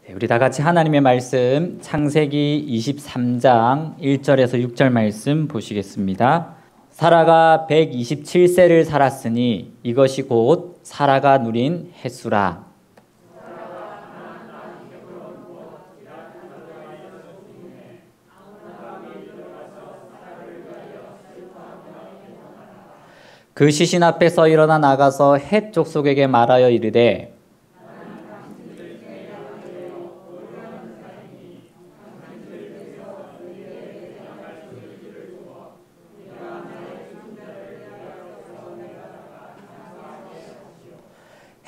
우리 다 같이 하나님의 말씀 창세기 23장 1절에서 6절 말씀 보시겠습니다. 사라가 127세를 살았으니 이것이 곧 사라가 누린 햇수라. 그 시신 앞에서 일어나 나가서 헷 족속에게 말하여 이르되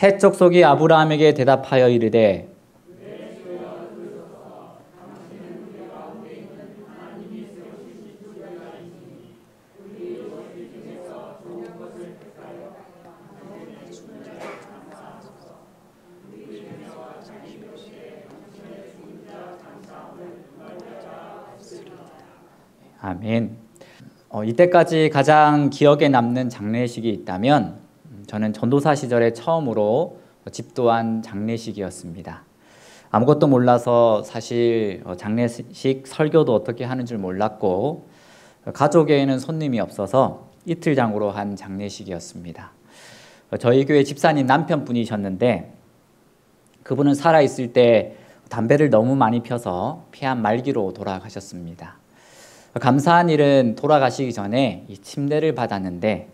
헷 족속이 아브라함에게 대답하여 이르되 아멘. 이때까지 가장 기억에 남는 장례식이 있다면 저는 전도사 시절에 처음으로 집도한 장례식이었습니다. 아무것도 몰라서 사실 장례식 설교도 어떻게 하는 줄 몰랐고 가족에는 손님이 없어서 이틀장으로 한 장례식이었습니다. 저희 교회 집사님 남편분이셨는데 그분은 살아있을 때 담배를 너무 많이 펴서 폐암 말기로 돌아가셨습니다. 감사한 일은 돌아가시기 전에 이 침례를 받았는데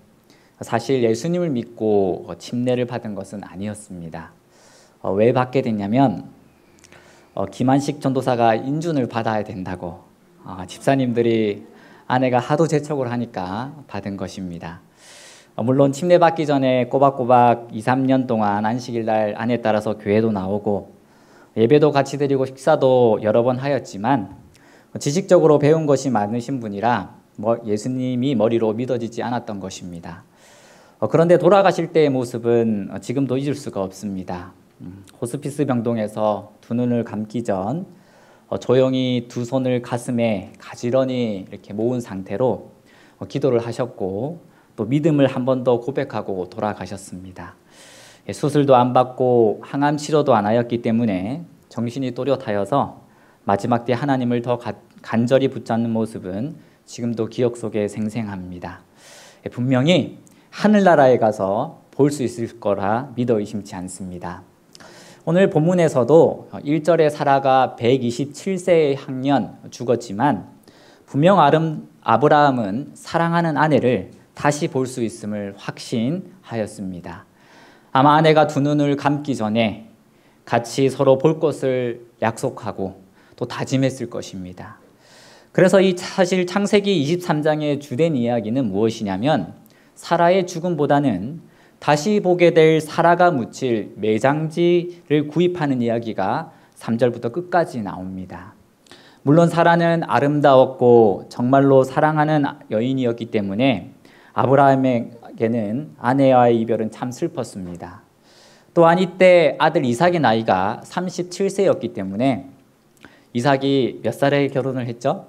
사실 예수님을 믿고 침례를 받은 것은 아니었습니다. 왜 받게 됐냐면 김한식 전도사가 인준을 받아야 된다고 집사님들이 아내가 하도 재촉을 하니까 받은 것입니다. 물론 침례 받기 전에 꼬박꼬박 2, 3년 동안 안식일 날 아내 따라서 교회도 나오고 예배도 같이 드리고 식사도 여러 번 하였지만 지식적으로 배운 것이 많으신 분이라 예수님이 머리로 믿어지지 않았던 것입니다. 그런데 돌아가실 때의 모습은 지금도 잊을 수가 없습니다. 호스피스 병동에서 두 눈을 감기 전 조용히 두 손을 가슴에 가지런히 이렇게 모은 상태로 기도를 하셨고 또 믿음을 한 번 더 고백하고 돌아가셨습니다. 수술도 안 받고 항암 치료도 안 하였기 때문에 정신이 또렷하여서 마지막 때 하나님을 더 간절히 붙잡는 모습은 지금도 기억 속에 생생합니다. 분명히 하늘나라에 가서 볼 수 있을 거라 믿어 의심치 않습니다. 오늘 본문에서도 1절에 사라가 127세의 향년 죽었지만 분명 아브라함은 사랑하는 아내를 다시 볼 수 있음을 확신하였습니다. 아마 아내가 두 눈을 감기 전에 같이 서로 볼 것을 약속하고 또 다짐했을 것입니다. 그래서 이 사실 창세기 23장의 주된 이야기는 무엇이냐면 사라의 죽음보다는 다시 보게 될 사라가 묻힐 매장지를 구입하는 이야기가 3절부터 끝까지 나옵니다. 물론 사라는 아름다웠고 정말로 사랑하는 여인이었기 때문에 아브라함에게는 아내와의 이별은 참 슬펐습니다. 또한 이때 아들 이삭의 나이가 37세였기 때문에 이삭이 몇 살에 결혼을 했죠?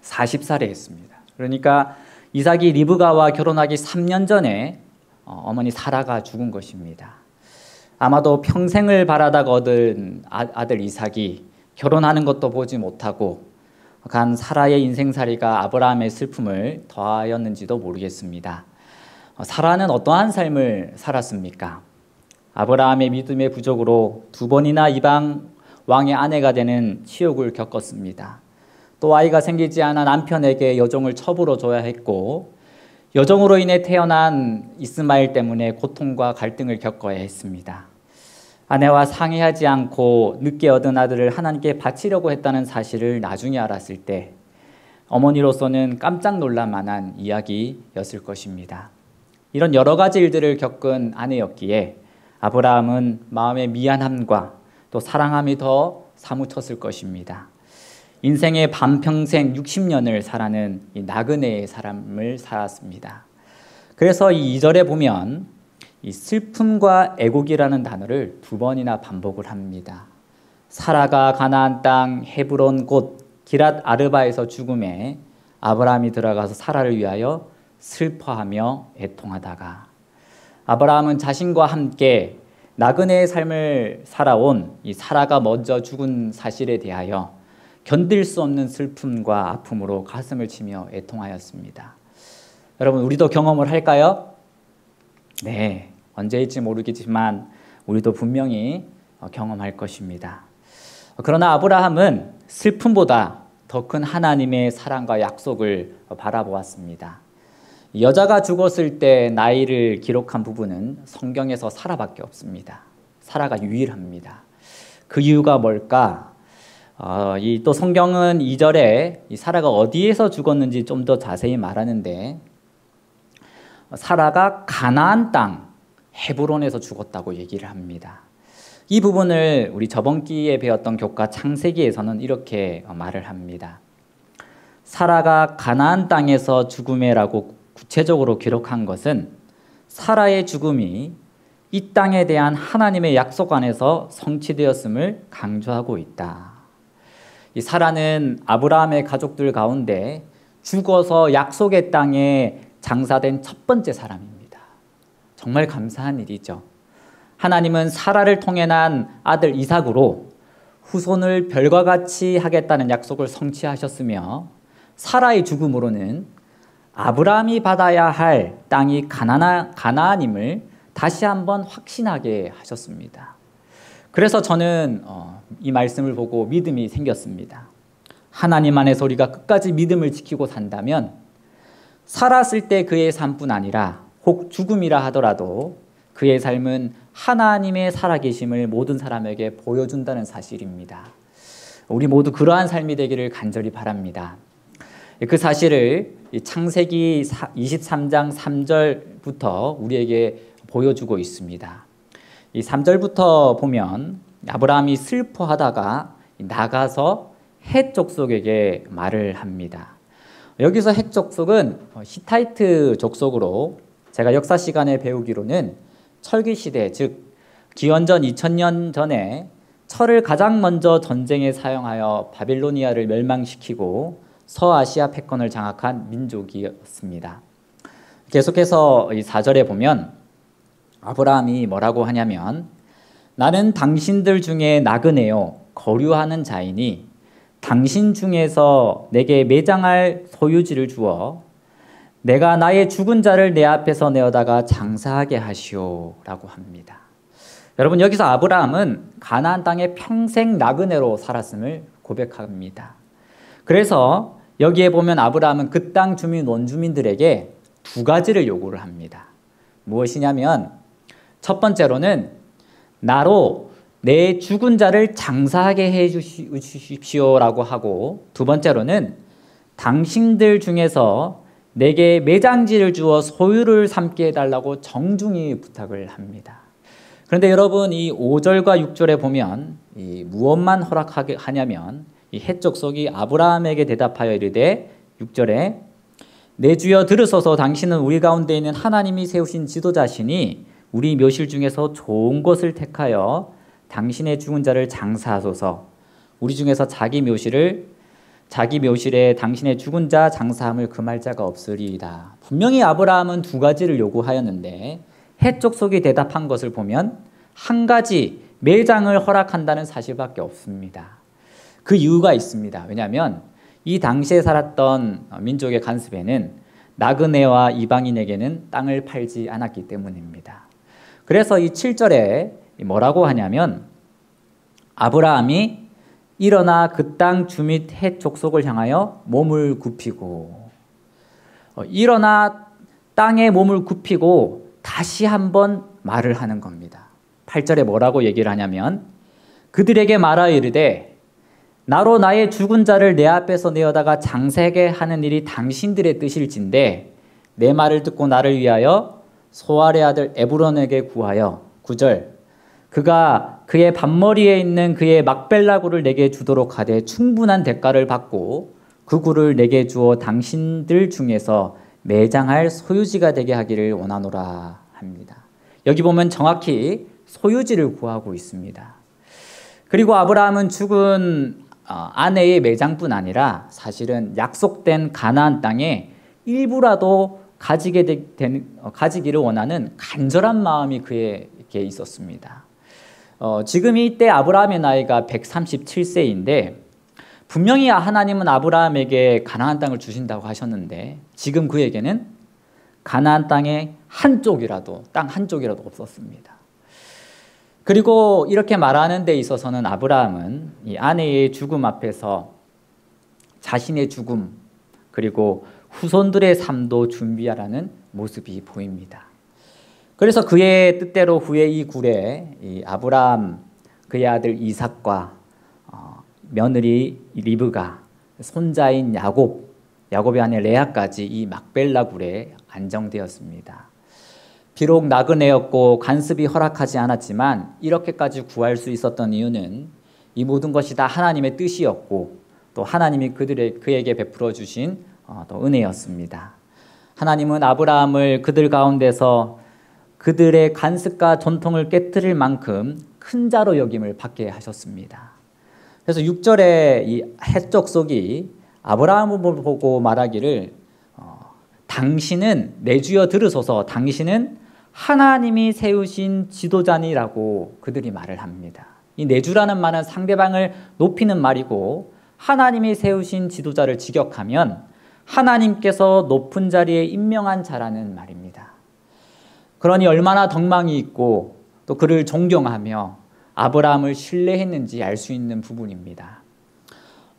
40살에 했습니다. 그러니까 이삭이 리브가와 결혼하기 3년 전에 어머니 사라가 죽은 것입니다. 아마도 평생을 바라다가 얻은 아들 이삭이 결혼하는 것도 보지 못하고 간 사라의 인생살이가 아브라함의 슬픔을 더하였는지도 모르겠습니다. 사라는 어떠한 삶을 살았습니까? 아브라함의 믿음의 부족으로 두 번이나 이방 왕의 아내가 되는 치욕을 겪었습니다. 또 아이가 생기지 않아 남편에게 여종을 첩으로 줘야 했고 여종으로 인해 태어난 이스마엘 때문에 고통과 갈등을 겪어야 했습니다. 아내와 상의하지 않고 늦게 얻은 아들을 하나님께 바치려고 했다는 사실을 나중에 알았을 때 어머니로서는 깜짝 놀랄 만한 이야기였을 것입니다. 이런 여러 가지 일들을 겪은 아내였기에 아브라함은 마음의 미안함과 또 사랑함이 더 사무쳤을 것입니다. 인생의 반평생 60년을 살아는 이 나그네의 삶을 살았습니다. 그래서 이 2절에 보면 이 슬픔과 애곡이라는 단어를 두 번이나 반복을 합니다. 사라가 가나안 땅 헤브론 곧 기랏 아르바에서 죽음에 아브라함이 들어가서 사라를 위하여 슬퍼하며 애통하다가 아브라함은 자신과 함께 나그네의 삶을 살아온 이 사라가 먼저 죽은 사실에 대하여 견딜 수 없는 슬픔과 아픔으로 가슴을 치며 애통하였습니다. 여러분, 우리도 경험을 할까요? 네, 언제일지 모르겠지만 우리도 분명히 경험할 것입니다. 그러나 아브라함은 슬픔보다 더 큰 하나님의 사랑과 약속을 바라보았습니다. 여자가 죽었을 때 나이를 기록한 부분은 성경에서 사라밖에 없습니다. 사라가 유일합니다. 그 이유가 뭘까? 또 성경은 2절에 이 사라가 어디에서 죽었는지 좀 더 자세히 말하는데, 사라가 가나안 땅 헤브론에서 죽었다고 얘기를 합니다. 이 부분을 우리 저번 기회에 배웠던 교과 창세기에서는 이렇게 말을 합니다. 사라가 가나안 땅에서 죽음에라고 구체적으로 기록한 것은 사라의 죽음이 이 땅에 대한 하나님의 약속 안에서 성취되었음을 강조하고 있다. 이 사라는 아브라함의 가족들 가운데 죽어서 약속의 땅에 장사된 첫 번째 사람입니다. 정말 감사한 일이죠. 하나님은 사라를 통해 난 아들 이삭으로 후손을 별과 같이 하겠다는 약속을 성취하셨으며, 사라의 죽음으로는 아브라함이 받아야 할 땅이 가나안임을 다시 한번 확신하게 하셨습니다. 그래서 저는 이 말씀을 보고 믿음이 생겼습니다. 하나님 안에서 우리가 끝까지 믿음을 지키고 산다면 살았을 때 그의 삶뿐 아니라 혹 죽음이라 하더라도 그의 삶은 하나님의 살아계심을 모든 사람에게 보여준다는 사실입니다. 우리 모두 그러한 삶이 되기를 간절히 바랍니다. 그 사실을 창세기 23장 3절부터 우리에게 보여주고 있습니다. 이 3절부터 보면 아브라함이 슬퍼하다가 나가서 헷 족속에게 말을 합니다. 여기서 헷 족속은 히타이트 족속으로 제가 역사 시간에 배우기로는 철기 시대, 즉 기원전 2000년 전에 철을 가장 먼저 전쟁에 사용하여 바빌로니아를 멸망시키고 서아시아 패권을 장악한 민족이었습니다. 계속해서 이 4절에 보면 아브라함이 뭐라고 하냐면, 나는 당신들 중에 나그네요 거류하는 자이니 당신 중에서 내게 매장할 소유지를 주어 내가 나의 죽은 자를 내 앞에서 내어다가 장사하게 하시오 라고 합니다. 여러분, 여기서 아브라함은 가나안 땅에 평생 나그네로 살았음을 고백합니다. 그래서 여기에 보면 아브라함은 그 땅 주민 원주민들에게 두 가지를 요구를 합니다. 무엇이냐면, 첫 번째로는 나로 내 죽은 자를 장사하게 해 주십시오라고 하고, 두 번째로는 당신들 중에서 내게 매장지를 주어 소유를 삼게 해달라고 정중히 부탁을 합니다. 그런데 여러분, 이 5절과 6절에 보면 이 무엇만 허락하게 하냐면, 이 헷 족속이 아브라함에게 대답하여 이르되 6절에 내 주여 들으소서, 당신은 우리 가운데 있는 하나님이 세우신 지도자시니 우리 묘실 중에서 좋은 것을 택하여 당신의 죽은 자를 장사하소서. 우리 중에서 자기 묘실에 당신의 죽은 자 장사함을 금할 자가 없으리이다. 분명히 아브라함은 두 가지를 요구하였는데 헷 족속이 대답한 것을 보면 한 가지, 매장을 허락한다는 사실밖에 없습니다. 그 이유가 있습니다. 왜냐하면 이 당시에 살았던 민족의 관습에는 나그네와 이방인에게는 땅을 팔지 않았기 때문입니다. 그래서 이 7절에 뭐라고 하냐면, 아브라함이 일어나 그 땅 주 및 헷 족속을 향하여 몸을 굽히고, 일어나 땅에 몸을 굽히고 다시 한번 말을 하는 겁니다. 8절에 뭐라고 얘기를 하냐면, 그들에게 말하여 이르되 나로 나의 죽은 자를 내 앞에서 내어다가 장사하게 하는 일이 당신들의 뜻일진데 내 말을 듣고 나를 위하여 소알의 아들 에브론에게 구하여, 9절, 그가 그의 밭머리에 있는 그의 막벨라 굴을 내게 주도록 하되 충분한 대가를 받고 그 굴을 내게 주어 당신들 중에서 매장할 소유지가 되게 하기를 원하노라 합니다. 여기 보면 정확히 소유지를 구하고 있습니다. 그리고 아브라함은 죽은 아내의 매장뿐 아니라 사실은 약속된 가나안 땅에 일부라도 가지기를 원하는 간절한 마음이 그에게 있었습니다. 지금 이때 아브라함의 나이가 137세인데 분명히 하나님은 아브라함에게 가나안 땅을 주신다고 하셨는데 지금 그에게는 가나안 땅의 땅 한쪽이라도 없었습니다. 그리고 이렇게 말하는 데 있어서는 아브라함은 이 아내의 죽음 앞에서 자신의 죽음 그리고 후손들의 삶도 준비하라는 모습이 보입니다. 그래서 그의 뜻대로 후에 이 굴에 이 아브라함 그의 아들 이삭과 며느리 리브가 손자인 야곱의 아내 레아까지 이 막벨라 굴에 안정되었습니다. 비록 나그네였고 관습이 허락하지 않았지만 이렇게까지 구할 수 있었던 이유는 이 모든 것이 다 하나님의 뜻이었고 또 하나님이 그에게 베풀어 주신 또 은혜였습니다. 하나님은 아브라함을 그들 가운데서 그들의 관습과 전통을 깨뜨릴 만큼 큰 자로 여김을 받게 하셨습니다. 그래서 6절에 이 해족속이 아브라함을 보고 말하기를 당신은 내 주여 들으소서 당신은 하나님이 세우신 지도자니라고 그들이 말을 합니다. 이 내주라는 말은 상대방을 높이는 말이고 하나님이 세우신 지도자를 직역하면 하나님께서 높은 자리에 임명한 자라는 말입니다. 그러니 얼마나 덕망이 있고 또 그를 존경하며 아브라함을 신뢰했는지 알 수 있는 부분입니다.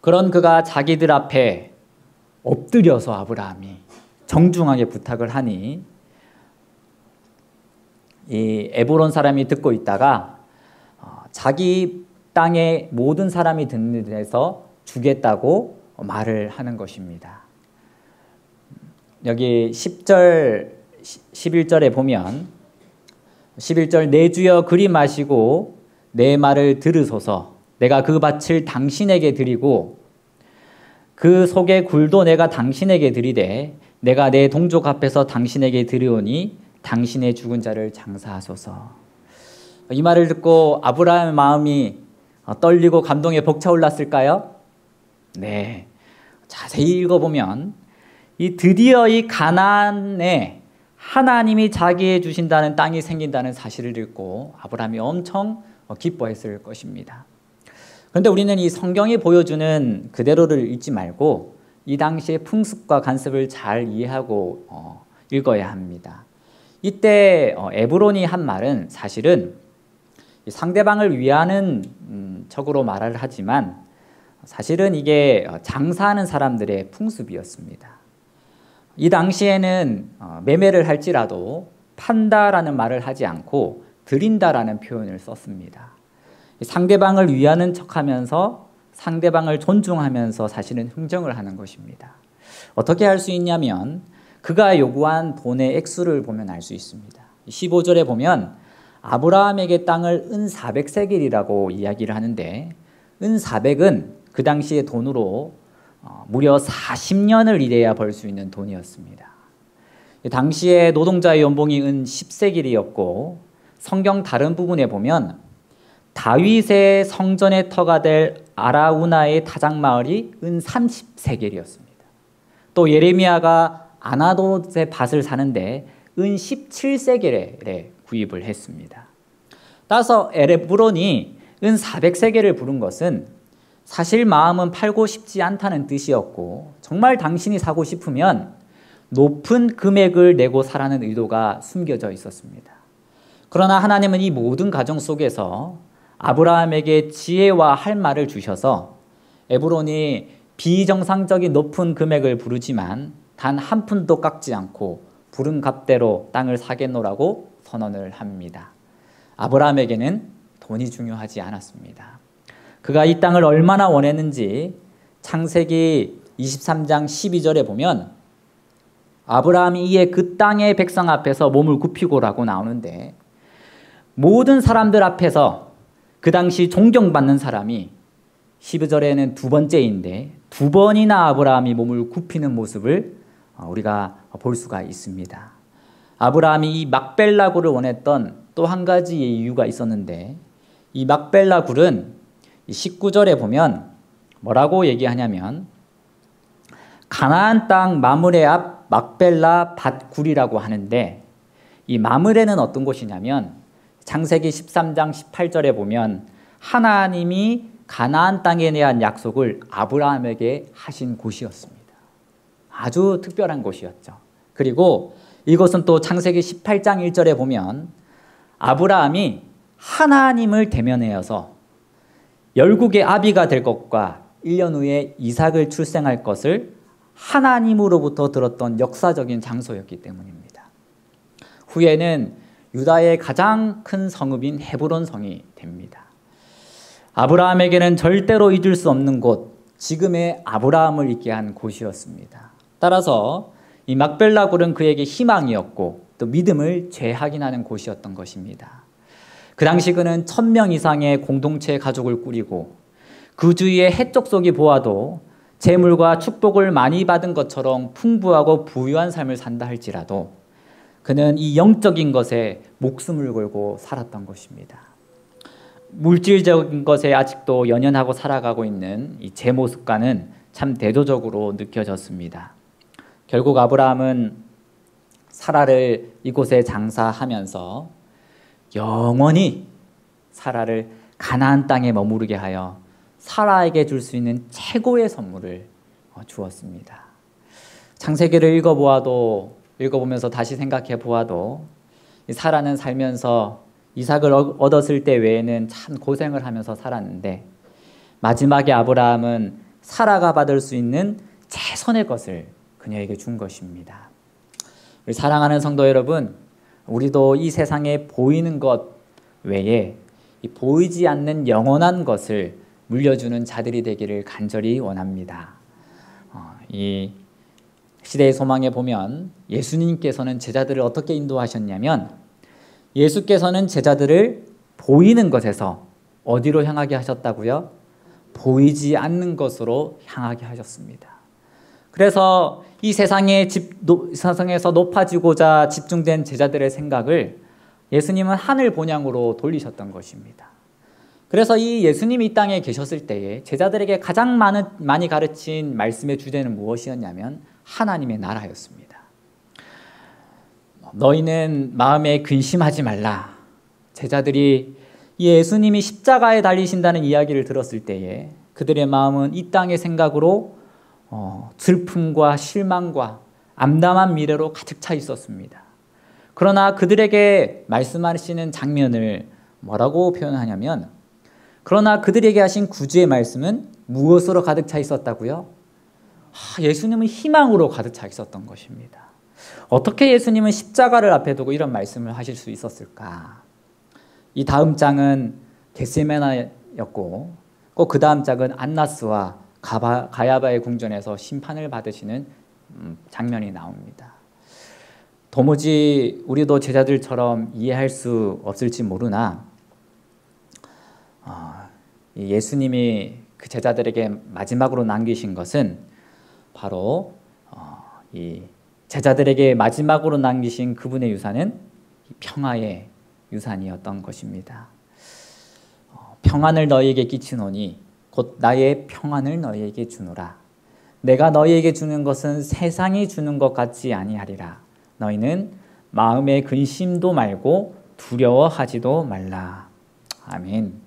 그런 그가 자기들 앞에 엎드려서 아브라함이 정중하게 부탁을 하니 이 에브론 사람이 듣고 있다가 자기 땅의 모든 사람이 듣는 데서 주겠다고 말을 하는 것입니다. 여기 10절, 11절에 보면 11절 내 주여 그리 마시고 내 말을 들으소서 내가 그 밭을 당신에게 드리고 그 속의 굴도 내가 당신에게 드리되 내가 내 동족 앞에서 당신에게 드리오니 당신의 죽은 자를 장사하소서. 이 말을 듣고 아브라함의 마음이 떨리고 감동에 벅차올랐을까요? 네. 자세히 읽어보면 드디어 이 가나안에 하나님이 자기에 주신다는 땅이 생긴다는 사실을 읽고 아브라함이 엄청 기뻐했을 것입니다. 그런데 우리는 이 성경이 보여주는 그대로를 읽지 말고 이 당시의 풍습과 관습을 잘 이해하고 읽어야 합니다. 이때 에브론이 한 말은 사실은 상대방을 위하는 척으로 말을 하지만 사실은 이게 장사하는 사람들의 풍습이었습니다. 이 당시에는 매매를 할지라도 판다라는 말을 하지 않고 드린다라는 표현을 썼습니다. 상대방을 위하는 척하면서 상대방을 존중하면서 사실은 흥정을 하는 것입니다. 어떻게 할 수 있냐면 그가 요구한 돈의 액수를 보면 알 수 있습니다. 15절에 보면 아브라함에게 땅을 은 400세겔이라고 이야기를 하는데 은 400은 그 당시의 돈으로 무려 40년을 일해야 벌 수 있는 돈이었습니다. 당시에 노동자의 연봉이 은 10세겔이었고 성경 다른 부분에 보면 다윗의 성전의 터가 될 아라우나의 타작마을이 은 30세겔이었습니다. 또 예레미야가 아나돗의 밭을 사는데 은 17세겔에 구입을 했습니다. 따라서 에브론이 은 400세겔을 부른 것은 사실 마음은 팔고 싶지 않다는 뜻이었고 정말 당신이 사고 싶으면 높은 금액을 내고 사라는 의도가 숨겨져 있었습니다. 그러나 하나님은 이 모든 과정 속에서 아브라함에게 지혜와 할 말을 주셔서 에브론이 비정상적인 높은 금액을 부르지만 단 한 푼도 깎지 않고 부른 값대로 땅을 사겠노라고 선언을 합니다. 아브라함에게는 돈이 중요하지 않았습니다. 그가 이 땅을 얼마나 원했는지 창세기 23장 12절에 보면 아브라함이 이에 그 땅의 백성 앞에서 몸을 굽히고라고 나오는데 모든 사람들 앞에서 그 당시 존경받는 사람이 12절에는 두 번째인데 두 번이나 아브라함이 몸을 굽히는 모습을 우리가 볼 수가 있습니다. 아브라함이 이 막벨라 굴을 원했던 또 한 가지의 이유가 있었는데 이 막벨라 굴은 19절에 보면 뭐라고 얘기하냐면 가나안 땅 마므레 앞 막벨라 밭굴이라고 하는데 이 마므레는 어떤 곳이냐면 창세기 13장 18절에 보면 하나님이 가나안 땅에 대한 약속을 아브라함에게 하신 곳이었습니다. 아주 특별한 곳이었죠. 그리고 이것은 또 창세기 18장 1절에 보면 아브라함이 하나님을 대면하여서 열국의 아비가 될 것과 1년 후에 이삭을 출생할 것을 하나님으로부터 들었던 역사적인 장소였기 때문입니다. 후에는 유다의 가장 큰 성읍인 헤브론 성이 됩니다. 아브라함에게는 절대로 잊을 수 없는 곳, 지금의 아브라함을 있게 한 곳이었습니다. 따라서 이 막벨라굴은 그에게 희망이었고 또 믿음을 재확인하는 곳이었던 것입니다. 그 당시 그는 1000명 이상의 공동체 가족을 꾸리고 그 주위에 해족속이 보아도 재물과 축복을 많이 받은 것처럼 풍부하고 부유한 삶을 산다 할지라도 그는 이 영적인 것에 목숨을 걸고 살았던 것입니다. 물질적인 것에 아직도 연연하고 살아가고 있는 이 제 모습과는 참 대조적으로 느껴졌습니다. 결국 아브라함은 사라를 이곳에 장사하면서 영원히 사라를 가나안 땅에 머무르게 하여 사라에게 줄 수 있는 최고의 선물을 주었습니다. 창세기를 읽어보면서 다시 생각해 보아도 사라는 살면서 이삭을 얻었을 때 외에는 참 고생을 하면서 살았는데 마지막에 아브라함은 사라가 받을 수 있는 최선의 것을 그녀에게 준 것입니다. 우리 사랑하는 성도 여러분, 우리도 이 세상에 보이는 것 외에 보이지 않는 영원한 것을 물려주는 자들이 되기를 간절히 원합니다. 이 시대의 소망에 보면 예수님께서는 제자들을 어떻게 인도하셨냐면 예수께서는 제자들을 보이는 것에서 어디로 향하게 하셨다고요? 보이지 않는 것으로 향하게 하셨습니다. 그래서 이 세상에서 높아지고자 집중된 제자들의 생각을 예수님은 하늘 본향으로 돌리셨던 것입니다. 그래서 이 예수님이 이 땅에 계셨을 때에 제자들에게 가장 많이 가르친 말씀의 주제는 무엇이었냐면 하나님의 나라였습니다. 너희는 마음에 근심하지 말라. 제자들이 예수님이 십자가에 달리신다는 이야기를 들었을 때에 그들의 마음은 이 땅의 생각으로 슬픔과 실망과 암담한 미래로 가득 차 있었습니다. 그러나 그들에게 말씀하시는 장면을 뭐라고 표현하냐면 그러나 그들에게 하신 구주의 말씀은 무엇으로 가득 차 있었다고요? 예수님은 희망으로 가득 차 있었던 것입니다. 어떻게 예수님은 십자가를 앞에 두고 이런 말씀을 하실 수 있었을까? 이 다음 장은 겟세마네였고 꼭 그 다음 장은 안나스와 가야바의 궁전에서 심판을 받으시는 장면이 나옵니다. 도무지 우리도 제자들처럼 이해할 수 없을지 모르나 예수님이 그 제자들에게 마지막으로 남기신 것은 바로 이 제자들에게 마지막으로 남기신 그분의 유산은 평화의 유산이었던 것입니다. 평안을 너희에게 끼치노니 곧 나의 평안을 너희에게 주노라. 내가 너희에게 주는 것은 세상이 주는 것 같지 아니하리라. 너희는 마음에 근심도 말고 두려워하지도 말라. 아멘.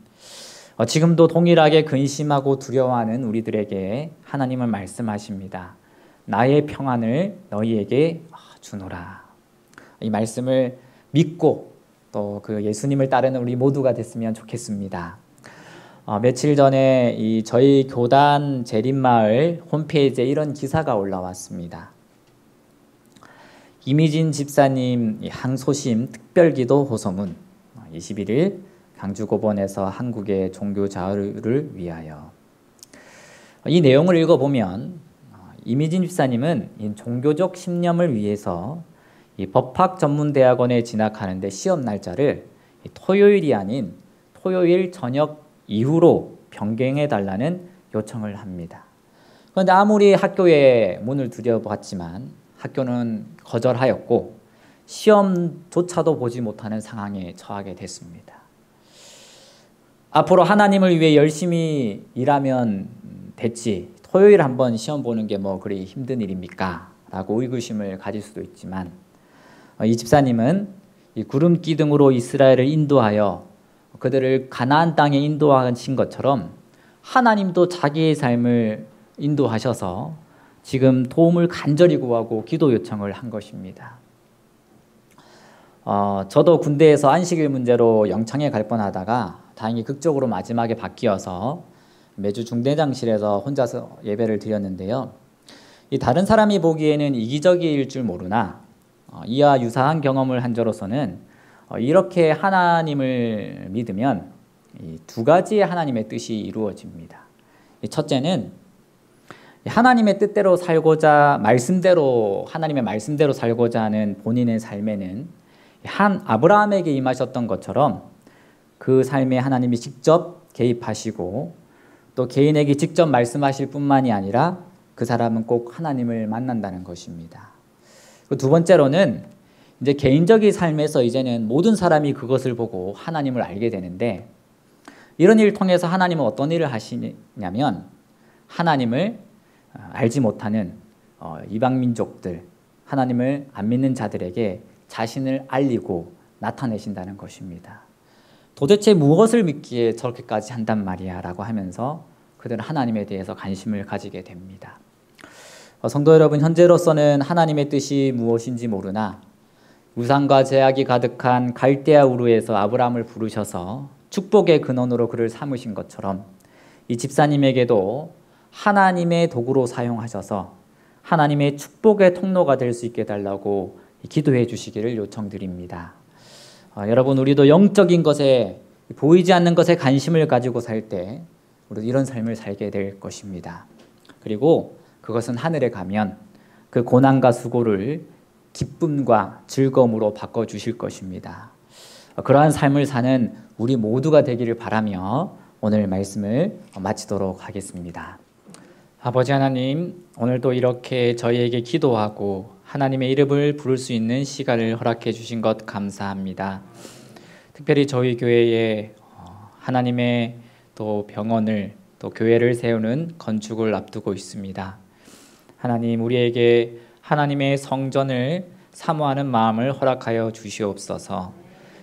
지금도 동일하게 근심하고 두려워하는 우리들에게 하나님은 말씀하십니다. 나의 평안을 너희에게 주노라. 이 말씀을 믿고 또 그 예수님을 따르는 우리 모두가 됐으면 좋겠습니다. 며칠 전에 저희 교단 재림마을 홈페이지에 이런 기사가 올라왔습니다. 이미진 집사님 항소심 특별기도 호소문 21일 강주고본에서 한국의 종교 자유를 위하여. 이 내용을 읽어보면 이미진 집사님은 종교적 신념을 위해서 이 법학전문대학원에 진학하는데 시험 날짜를 토요일이 아닌 토요일 저녁 이후로 변경해달라는 요청을 합니다. 그런데 아무리 학교에 문을 두드려봤지만 학교는 거절하였고 시험조차도 보지 못하는 상황에 처하게 됐습니다. 앞으로 하나님을 위해 열심히 일하면 됐지 토요일 한번 시험 보는 게 뭐 그리 힘든 일입니까? 라고 의구심을 가질 수도 있지만 이 집사님은 이 구름 기둥으로 이스라엘을 인도하여 그들을 가나안 땅에 인도하신 것처럼 하나님도 자기의 삶을 인도하셔서 지금 도움을 간절히 구하고 기도 요청을 한 것입니다. 저도 군대에서 안식일 문제로 영창에 갈 뻔하다가 다행히 극적으로 마지막에 바뀌어서 매주 중대장실에서 혼자서 예배를 드렸는데요. 이 다른 사람이 보기에는 이기적일 줄 모르나 이와 유사한 경험을 한 저로서는 이렇게 하나님을 믿으면 이 두 가지의 하나님의 뜻이 이루어집니다. 첫째는 하나님의 뜻대로 살고자 하나님의 말씀대로 살고자 하는 본인의 삶에는 한 아브라함에게 임하셨던 것처럼 그 삶에 하나님이 직접 개입하시고 또 개인에게 직접 말씀하실 뿐만이 아니라 그 사람은 꼭 하나님을 만난다는 것입니다. 두 번째로는 이제 개인적인 삶에서 이제는 모든 사람이 그것을 보고 하나님을 알게 되는데, 이런 일을 통해서 하나님은 어떤 일을 하시냐면 하나님을 알지 못하는 이방 민족들, 하나님을 안 믿는 자들에게 자신을 알리고 나타내신다는 것입니다. 도대체 무엇을 믿기에 저렇게까지 한단 말이야 라고 하면서 그들은 하나님에 대해서 관심을 가지게 됩니다. 성도 여러분, 현재로서는 하나님의 뜻이 무엇인지 모르나 우상과 제약이 가득한 갈대아 우르에서 아브라함을 부르셔서 축복의 근원으로 그를 삼으신 것처럼 이 집사님에게도 하나님의 도구로 사용하셔서 하나님의 축복의 통로가 될 수 있게 해달라고 기도해 주시기를 요청드립니다. 여러분, 우리도 영적인 것에, 보이지 않는 것에 관심을 가지고 살 때 우리도 이런 삶을 살게 될 것입니다. 그리고 그것은 하늘에 가면 그 고난과 수고를 기쁨과 즐거움으로 바꿔주실 것입니다. 그러한 삶을 사는 우리 모두가 되기를 바라며 오늘 말씀을 마치도록 하겠습니다. 아버지 하나님, 오늘도 이렇게 저희에게 기도하고 하나님의 이름을 부를 수 있는 시간을 허락해 주신 것 감사합니다. 특별히 저희 교회에 하나님의 또 병원을, 또 교회를 세우는 건축을 앞두고 있습니다. 하나님, 우리에게 하나님의 성전을 사모하는 마음을 허락하여 주시옵소서.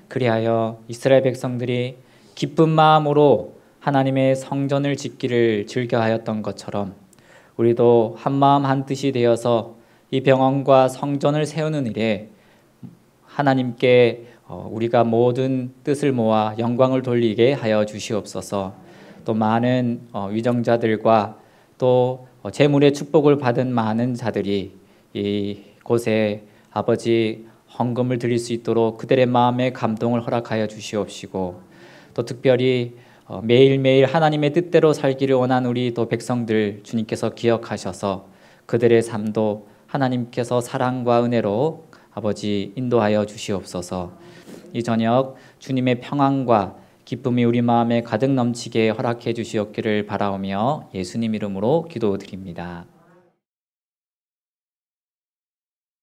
그리하여 이스라엘 백성들이 기쁜 마음으로 하나님의 성전을 짓기를 즐겨하였던 것처럼 우리도 한 마음 한 뜻이 되어서 이 병원과 성전을 세우는 일에 하나님께 우리가 모든 뜻을 모아 영광을 돌리게 하여 주시옵소서. 또 많은 위정자들과 또 재물의 축복을 받은 많은 자들이 이곳에 아버지 헌금을 드릴 수 있도록 그들의 마음에 감동을 허락하여 주시옵시고, 또 특별히 매일매일 하나님의 뜻대로 살기를 원하는 우리 또 백성들 주님께서 기억하셔서 그들의 삶도 하나님께서 사랑과 은혜로 아버지 인도하여 주시옵소서. 이 저녁 주님의 평안과 기쁨이 우리 마음에 가득 넘치게 허락해 주시옵기를 바라오며 예수님 이름으로 기도드립니다.